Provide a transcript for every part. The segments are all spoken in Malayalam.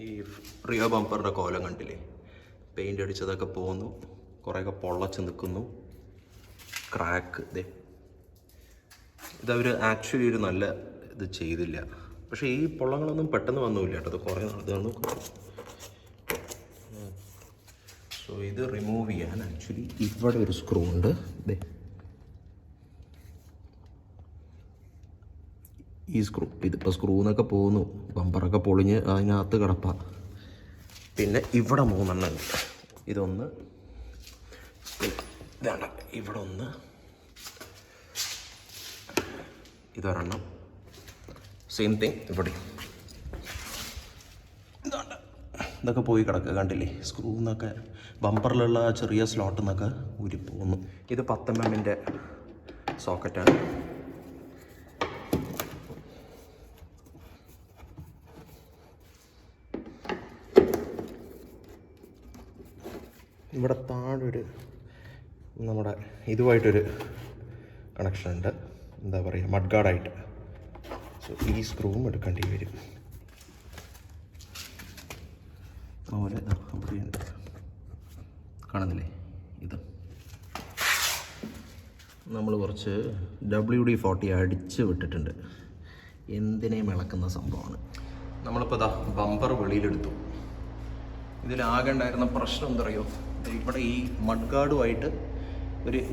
ഈ റിയോ ബമ്പറിൻ്റെ കോലം കണ്ടില്ലേ? പെയിൻ്റ് അടിച്ചതൊക്കെ പോകുന്നു, കുറേയൊക്കെ പൊള്ളച്ച് നിൽക്കുന്നു, ക്രാക്ക്. ഇതവർ ആക്ച്വലി ഒരു നല്ല ഇത് ചെയ്തില്ല. പക്ഷേ ഈ പൊള്ളങ്ങളൊന്നും പെട്ടെന്ന് വന്നില്ല കേട്ടോ, അത് കുറേ ഇതാണ്. സോ ഇത് റിമൂവ് ചെയ്യാൻ ആക്ച്വലി ഇവിടെ ഒരു സ്ക്രൂ ഉണ്ട്. ഈ സ്ക്രൂ, ഇതിപ്പോൾ സ്ക്രൂ എന്നൊക്കെ പോകുന്നു, ബമ്പറൊക്കെ പൊളിഞ്ഞ് അതിനകത്ത് കിടപ്പ. പിന്നെ ഇവിടെ 3 എണ്ണം ഉണ്ട്. ഇതൊന്ന്, ഇതാണ് ഇവിടെ ഒന്ന്, ഇതൊരെണ്ണം, സെയിം തിങ് ഇവിടെ. ഇതാണ്, ഇതൊക്കെ പോയി കിടക്കുക കണ്ടില്ലേ? സ്ക്രൂ എന്നൊക്കെ ബമ്പറിലുള്ള ചെറിയ സ്ലോട്ടിൽ നിന്നൊക്കെ ഊരിപ്പോകുന്നു. ഇത് 10 mm സോക്കറ്റാണ്. ഇവിടെ താഴൊരു നമ്മുടെ ഇതുമായിട്ടൊരു കണക്ഷൻ ഉണ്ട്, എന്താ പറയുക, മഡ് ഗാർഡായിട്ട്. സോ ഈ സ്ക്രൂവും എടുക്കേണ്ടി വരും. അതുപോലെ അവിടെയുണ്ട്, കാണുന്നില്ലേ? ഇത് നമ്മൾ കുറച്ച് WD-40 അടിച്ച് വിട്ടിട്ടുണ്ട്. എന്തിനേയും ഇളക്കുന്ന സംഭവമാണ്. നമ്മളിപ്പോൾ ഇതാ ബമ്പർ വെളിയിലെടുത്തു. ഇതിലാകെ ഉണ്ടായിരുന്ന പ്രശ്നം എന്താ പറയുക, ഇവിടെ ഈ മഡ് ഗാർഡുമായിട്ട്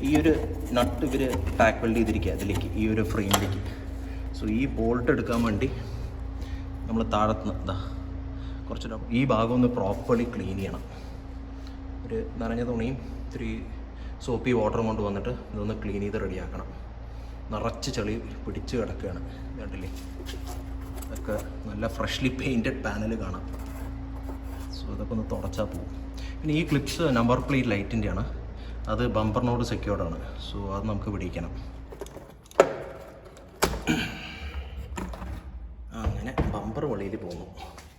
ഈ ഒരു നട്ട് ഇവർ ടാക്ക് വെൽഡ് ചെയ്തിരിക്കുക അതിലേക്ക്, ഈ ഒരു ഫ്രെയിമിലേക്ക്. സോ ഈ ബോൾട്ട് എടുക്കാൻ വേണ്ടി നമ്മൾ താഴത്തുനിന്ന് ഇതാ കുറച്ച് ഈ ഭാഗം ഒന്ന് പ്രോപ്പർലി ക്ലീൻ ചെയ്യണം. ഒരു നനഞ്ഞ തുണിയും ഇത്തിരി സോപ്പി വാട്ടറും കൊണ്ട് വന്നിട്ട് ഇതൊന്ന് ക്ലീൻ ചെയ്ത് റെഡിയാക്കണം. നിറച്ച് ചെളി പിടിച്ച് കിടക്കുകയാണ്, കണ്ടില്ലേ? ഇതൊക്കെ നല്ല ഫ്രഷ്ലി പെയിൻറ്റഡ് പാനൽ കാണാം. സോ ഇതൊക്കെ ഒന്ന് തുടച്ചാൽ പോകും. പിന്നെ ഈ ക്ലിപ്സ് നമ്പർ പ്ലേറ്റ് ലൈറ്റിൻ്റെയാണ്, അത് ബമ്പറിനോട് സെക്യൂർഡാണ്. സോ അത് നമുക്ക് പിടിക്കണം. അങ്ങനെ ബമ്പർ വെളിയിൽ പോകുന്നു.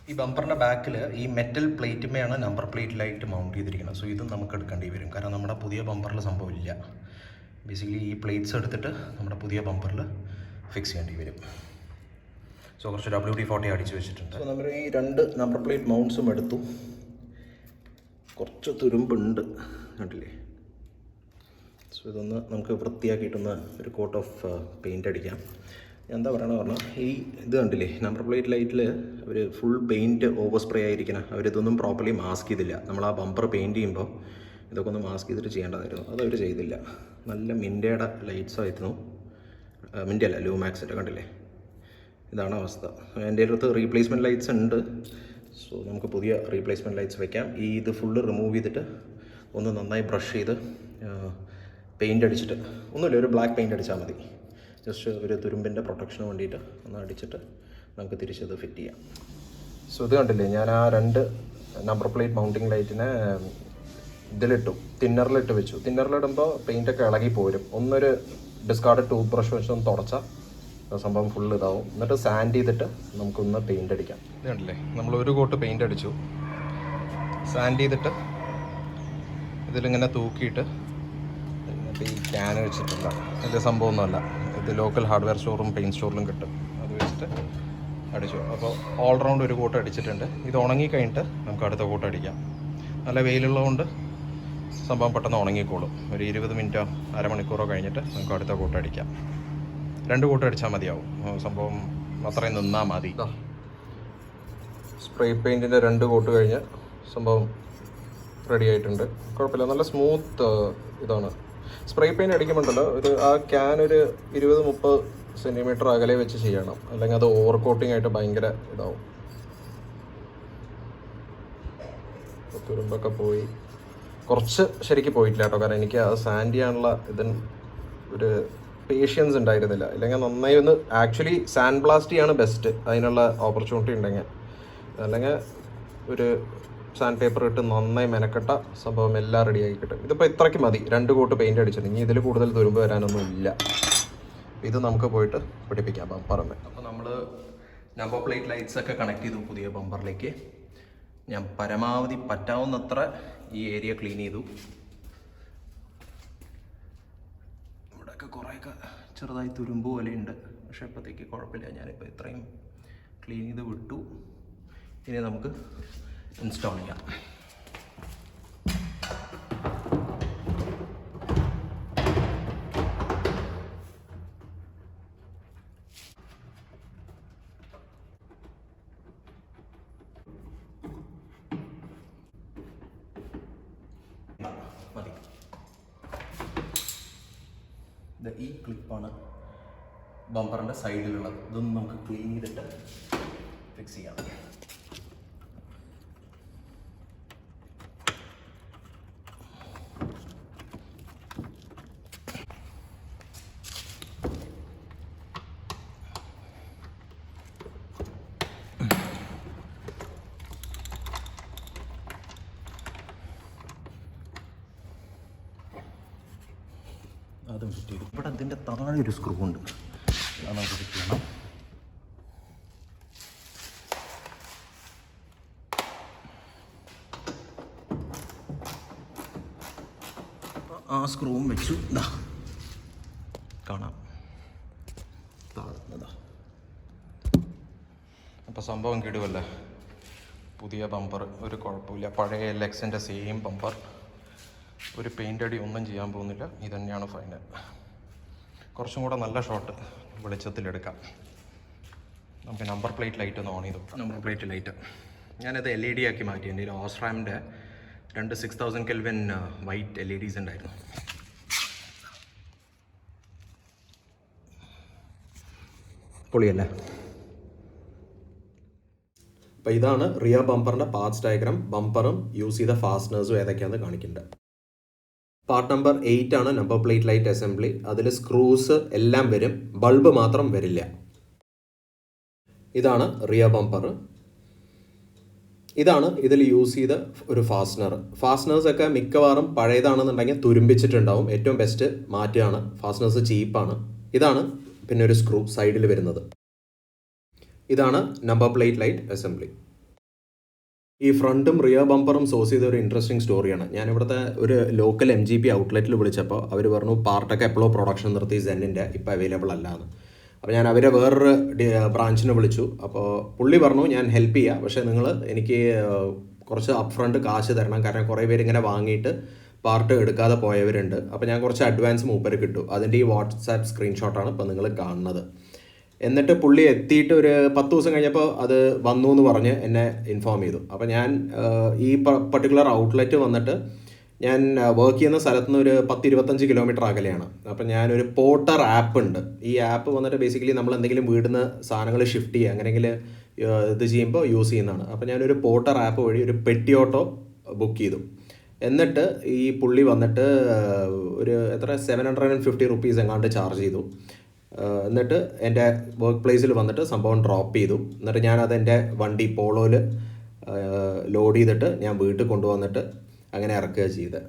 ഈ ബമ്പറിൻ്റെ ബാക്കിൽ ഈ മെറ്റൽ പ്ലേറ്റുമേയാണ് നമ്പർ പ്ലേറ്റ് ലൈറ്റ് മൗണ്ട് ചെയ്തിരിക്കുന്നത്. സോ ഇതും നമുക്ക് എടുക്കേണ്ടി വരും, കാരണം നമ്മുടെ പുതിയ ബമ്പറിൽ സംഭവമില്ല. ബേസിക്കലി ഈ പ്ലേറ്റ്സ് എടുത്തിട്ട് നമ്മുടെ പുതിയ ബമ്പറിൽ ഫിക്സ് ചെയ്യേണ്ടി വരും. സോ കുറച്ച് WD-40 അടിച്ച് വെച്ചിട്ടുണ്ട്. സോ നമ്മൾ ഈ 2 നമ്പർ പ്ലേറ്റ് മൗണ്ട്സും എടുത്തു. കുറച്ച് തുരുമ്പുണ്ട്, കണ്ടില്ലേ? സോ ഇതൊന്ന് നമുക്ക് വൃത്തിയാക്കിയിട്ടൊന്ന് ഒരു കോട്ട് ഓഫ് പെയിൻ്റ് അടിക്കാം. എന്താ പറയണമെന്ന് പറഞ്ഞാൽ, ഈ ഇത് കണ്ടില്ലേ, നമ്പർ പ്ലേറ്റ് ലൈറ്റിൽ അവർ ഫുൾ പെയിൻറ്റ് ഓവർ സ്പ്രേ ആയിരിക്കണം. അവരിതൊന്നും പ്രോപ്പർലി മാസ്ക് ചെയ്തില്ല. നമ്മൾ ആ ബമ്പർ പെയിൻറ്റ് ചെയ്യുമ്പോൾ ഇതൊക്കെ ഒന്ന് മാസ്ക് ചെയ്തിട്ട് ചെയ്യേണ്ടതായിരുന്നു, അതവർ ചെയ്തില്ല. നല്ല മിൻറ്റയുടെ ലൈറ്റ്സ് ആയിരുന്നു, മിൻറ്റ അല്ല, ലൂമാക്സിൻ്റെ, കണ്ടില്ലേ? ഇതാണ് അവസ്ഥ. എൻ്റെ അടുത്ത് റീപ്ലേസ്മെൻറ്റ് ലൈറ്റ്സ് ഉണ്ട്. സോ നമുക്ക് പുതിയ റീപ്ലേസ്മെൻറ്റ് ലൈറ്റ്സ് വെക്കാം. ഇത് ഫുള്ള് റിമൂവ് ചെയ്തിട്ട് ഒന്ന് നന്നായി ബ്രഷ് ചെയ്ത് പെയിൻ്റ് അടിച്ചിട്ട്, ഒന്നുമില്ല, ഒരു ബ്ലാക്ക് പെയിൻ്റ് അടിച്ചാൽ മതി. ജസ്റ്റ് ഒരു തുരുമ്പിൻ്റെ പ്രൊട്ടക്ഷന് വേണ്ടിയിട്ട് ഒന്ന് അടിച്ചിട്ട് നമുക്ക് തിരിച്ചത് ഫിറ്റ് ചെയ്യാം. സോ ഇത് കണ്ടില്ലേ, ഞാൻ ആ 2 നമ്പർ പ്ലേറ്റ് മൗണ്ടിങ് ലൈറ്റിനെ ഇതിലിട്ടു, തിന്നറിലിട്ട് വെച്ചു. തിന്നറിലിടുമ്പോൾ പെയിൻ്റൊക്കെ ഇളകി പോരും. ഒന്നൊരു ഡിസ്കാർഡ് ടൂത്ത് ബ്രഷ് വെച്ച് ഒന്ന് തുടച്ചാൽ സംഭവം ഫുള്ള് ഇതാവും. എന്നിട്ട് സാൻഡ് ചെയ്തിട്ട് നമുക്കൊന്ന് പെയിൻ്റ് അടിക്കാം. ഇത് കണ്ടില്ലേ, നമ്മൾ ഒരു കോട്ട് പെയിൻ്റ് അടിച്ചു. സാൻഡ് ചെയ്തിട്ട് ഇതിലിങ്ങനെ തൂക്കിയിട്ട് ഈ ക്യാൻ വെച്ചിട്ടില്ല, ഇത് സംഭവമൊന്നുമല്ല, ഇത് ലോക്കൽ ഹാർഡ്വെയർ സ്റ്റോറും പെയിൻറ്റ് സ്റ്റോറിലും കിട്ടും. അത് വെച്ചിട്ട് അടിച്ചു. അപ്പോൾ ഓൾറൗണ്ട് ഒരു കോട്ട് അടിച്ചിട്ടുണ്ട്. ഇത് ഉണങ്ങി കഴിഞ്ഞിട്ട് നമുക്ക് അടുത്ത കോട്ട് അടിക്കാം. നല്ല വെയിലുള്ളതുകൊണ്ട് സംഭവം പെട്ടെന്ന് ഉണങ്ങിക്കോളും. ഒരു 20 മിനിറ്റോ അരമണിക്കൂറോ കഴിഞ്ഞിട്ട് നമുക്ക് അടുത്ത കോട്ട് അടിക്കാം. 2 കോട്ട് അടിച്ചാൽ മതിയാവും, സംഭവം അത്രയും നിന്നാൽ മതി. സ്പ്രേ പെയിൻറ്റിൻ്റെ 2 കോട്ട് കഴിഞ്ഞ് സംഭവം റെഡി ആയിട്ടുണ്ട്. കുഴപ്പമില്ല, നല്ല സ്മൂത്ത് ഇതാണ്. സ്പ്രേ പെയിൻറ്റ് അടിക്കുമ്പോണ്ടല്ലോ, ആ ക്യാൻ ഒരു 20-30 സെൻറ്റിമീറ്റർ അകലെ വെച്ച് ചെയ്യണം, അല്ലെങ്കിൽ അത് ഓവർ കോട്ടിംഗ് ആയിട്ട് ഭയങ്കര ഇതാവും. തുരുമ്പൊക്കെ പോയി, കുറച്ച് ശരിക്കും പോയിട്ടില്ല കേട്ടോ, കാരണം എനിക്ക് അത് സാൻഡ് ചെയ്യാനുള്ള ഒരു പേഷ്യൻസ് ഉണ്ടായിരുന്നില്ല. ഇല്ലെങ്കിൽ നന്നായി ഒന്ന് ആക്ച്വലി സാൻഡ് ബ്ലാസ്റ്റ് ചെയ്യാണ് ബെസ്റ്റ്, അതിനുള്ള ഓപ്പർച്യൂണിറ്റി ഉണ്ടെങ്കിൽ. അല്ലെങ്കിൽ ഒരു സാൻഡ് പേപ്പർ ഇട്ട് നന്നായി മെനക്കെട്ട സംഭവം എല്ലാം റെഡി ആക്കി കിട്ടും. ഇതിപ്പോൾ ഇത്രയ്ക്ക് മതി, 2 കോട്ട് പെയിൻറ്റ് അടിച്ചിട്ട്. ഇനി ഇതിൽ കൂടുതൽ തുരുമ്പ് വരാനൊന്നും ഇല്ല. ഇത് നമുക്ക് പോയിട്ട് പിടിപ്പിക്കാം ബമ്പറിന്. അപ്പോൾ നമ്മൾ നമ്പർ പ്ലേറ്റ് ലൈറ്റ്സ് ഒക്കെ കണക്ട് ചെയ്തു പുതിയ ബമ്പറിലേക്ക്. ഞാൻ പരമാവധി പറ്റാവുന്നത്ര ഈ ഏരിയ ക്ലീൻ ചെയ്തു. ഇവിടെയൊക്കെ കുറേയൊക്കെ ചെറുതായി തുരുമ്പ് പോലെയുണ്ട്, പക്ഷേ ഇപ്പോഴത്തേക്ക് കുഴപ്പമില്ല. ഞാനിപ്പോൾ ഇത്രയും ക്ലീൻ ചെയ്ത് വിട്ടു. ഇനി നമുക്ക് ഇൻസ്റ്റാൾ ചെയ്യാം. മതി. ഈ ക്ലിപ്പാണ് ബമ്പറിൻ്റെ സൈഡിലുള്ളത്. ഇതൊന്നും നമുക്ക് ക്ലീൻ ചെയ്തിട്ട് ഫിക്സ് ചെയ്യാം. അതും ഫിറ്റ് ചെയ്തു. ഇവിടെ അതിൻ്റെ താഴെ ഒരു സ്ക്രൂ ഉണ്ട്, അത് നമുക്ക് ഫിറ്റ് ചെയ്യണം. ആ സ്ക്രൂവും വെച്ചു. ഇതാ കാണാം താഴ്ന്നതാ. അപ്പോൾ സംഭവം കിടുവല്ലേ. പുതിയ ബമ്പർ, ഒരു കുഴപ്പമില്ല. പഴയ LXൻ്റെ സെയിം ബമ്പർ. ഒരു പെയിൻ്റ് അടി ഒന്നും ചെയ്യാൻ പോകുന്നില്ല. ഇതന്നെയാണ് ഫൈനൽ. കുറച്ചും കൂടെ നല്ല ഷോട്ട് വെളിച്ചത്തിലെടുക്കാം. നമുക്ക് നമ്പർ പ്ലേറ്റ് ലൈറ്റ് ഒന്ന് ഓൺ ചെയ്ത് നോക്കാം. നമ്പർ പ്ലേറ്റ് ലൈറ്റ് ഞാനത് LED ആക്കി മാറ്റി. എൻ്റെ ഓസ്റാമിൻ്റെ 2 6000 കെൽവിൻ വൈറ്റ് LEDs ഉണ്ടായിരുന്നു. പൊളിയല്ലേ. അപ്പോൾ ഇതാണ് റിയർ ബമ്പറിൻ്റെ പാർട്സ് ഡയഗ്രാം. ബമ്പറും യൂസ് ചെയ്ത ഫാസ്റ്റനേഴ്സും ഏതൊക്കെയാണെന്ന് കാണിക്കുന്നുണ്ട്. പാർട്ട് നമ്പർ 8 ആണ് നമ്പർ പ്ലേറ്റ് ലൈറ്റ് അസംബ്ലി. അതിൽ സ്ക്രൂസ് എല്ലാം വരും, ബൾബ് മാത്രം വരില്ല. ഇതാണ് റിയർ ബമ്പർ. ഇതാണ് ഇതിൽ യൂസ് ചെയ്ത ഒരു ഫാസ്റ്റനർ. ഫാസ്റ്റനേഴ്സൊക്കെ മിക്കവാറും പഴയതാണെന്നുണ്ടെങ്കിൽ തുരുമ്പിച്ചിട്ടുണ്ടാവും. ഏറ്റവും ബെസ്റ്റ് മാറ്റുകയാണ്. ഫാസ്റ്റനേഴ്സ് ചീപ്പാണ്. ഇതാണ് പിന്നെ ഒരു സ്ക്രൂ സൈഡിൽ വരുന്നത്. ഇതാണ് നമ്പർ പ്ലേറ്റ് ലൈറ്റ് അസംബ്ലി. ഈ ഫ്രണ്ടും റിയർ ബമ്പറും സോഴ്സ് ചെയ്ത ഒരു ഇൻട്രസ്റ്റിംഗ് സ്റ്റോറിയാണ്. ഞാനിവിടുത്തെ ഒരു ലോക്കൽ MGP ഔട്ട്ലെറ്റിൽ വിളിച്ചപ്പോൾ അവർ പറഞ്ഞു പാർട്ടൊക്കെ എപ്പോഴോ പ്രൊഡക്ഷൻ നിർത്തി സെന്നിൻ്റെ, ഇപ്പോൾ അവൈലബിൾ അല്ലാന്ന്. അപ്പോൾ ഞാൻ അവരെ വേറൊരു ബ്രാഞ്ചിനെ വിളിച്ചു. അപ്പോൾ പുള്ളി പറഞ്ഞു ഞാൻ ഹെൽപ്പ് ചെയ്യാം, പക്ഷേ നിങ്ങൾ എനിക്ക് കുറച്ച് അപ്പ് ഫ്രണ്ട് കാശ് തരണം, കാരണം കുറേ പേര് ഇങ്ങനെ വാങ്ങിയിട്ട് പാർട്ട് എടുക്കാതെ പോയവരുണ്ട്. അപ്പോൾ ഞാൻ കുറച്ച് അഡ്വാൻസ് മൂപ്പര് കിട്ടും. അതിൻ്റെ ഈ വാട്സാപ്പ് സ്ക്രീൻഷോട്ടാണ് ഇപ്പോൾ നിങ്ങൾ കാണുന്നത്. എന്നിട്ട് പുള്ളി എത്തിയിട്ട് ഒരു 10 ദിവസം കഴിഞ്ഞപ്പോൾ അത് വന്നു എന്ന് പറഞ്ഞ് എന്നെ ഇൻഫോം ചെയ്തു. അപ്പോൾ ഞാൻ ഈ പർട്ടിക്കുലർ ഔട്ട്ലെറ്റ് വന്നിട്ട് ഞാൻ വർക്ക് ചെയ്യുന്ന സ്ഥലത്ത് നിന്ന് ഒരു 10-25 കിലോമീറ്റർ അകലെയാണ്. അപ്പം ഞാനൊരു പോർട്ടർ ആപ്പ് ഉണ്ട്. ഈ ആപ്പ് വന്നിട്ട് ബേസിക്കലി നമ്മൾ എന്തെങ്കിലും വീടിന് സാധനങ്ങൾ ഷിഫ്റ്റ് ചെയ്യുക അങ്ങനെയെങ്കിൽ ഇത് ചെയ്യുമ്പോൾ യൂസ് ചെയ്യുന്നതാണ്. അപ്പോൾ ഞാനൊരു പോർട്ടർ ആപ്പ് വഴി ഒരു പെട്ടി ഓട്ടോ ബുക്ക് ചെയ്തു. എന്നിട്ട് ഈ പുള്ളി വന്നിട്ട് ഒരു 750 റുപ്പീസ് എങ്ങാണ്ട് ചാർജ് ചെയ്തു. എന്നിട്ട് എൻ്റെ വർക്ക് പ്ലേസിൽ വന്നിട്ട് സംഭവം ഡ്രോപ്പ് ചെയ്തു. എന്നിട്ട് ഞാനത് എൻ്റെ വണ്ടി പോളോയിൽ ലോഡ് ചെയ്തിട്ട് ഞാൻ വീട്ടിൽ കൊണ്ടുവന്നിട്ട് അങ്ങനെ ഇറക്കുക ചെയ്തത്.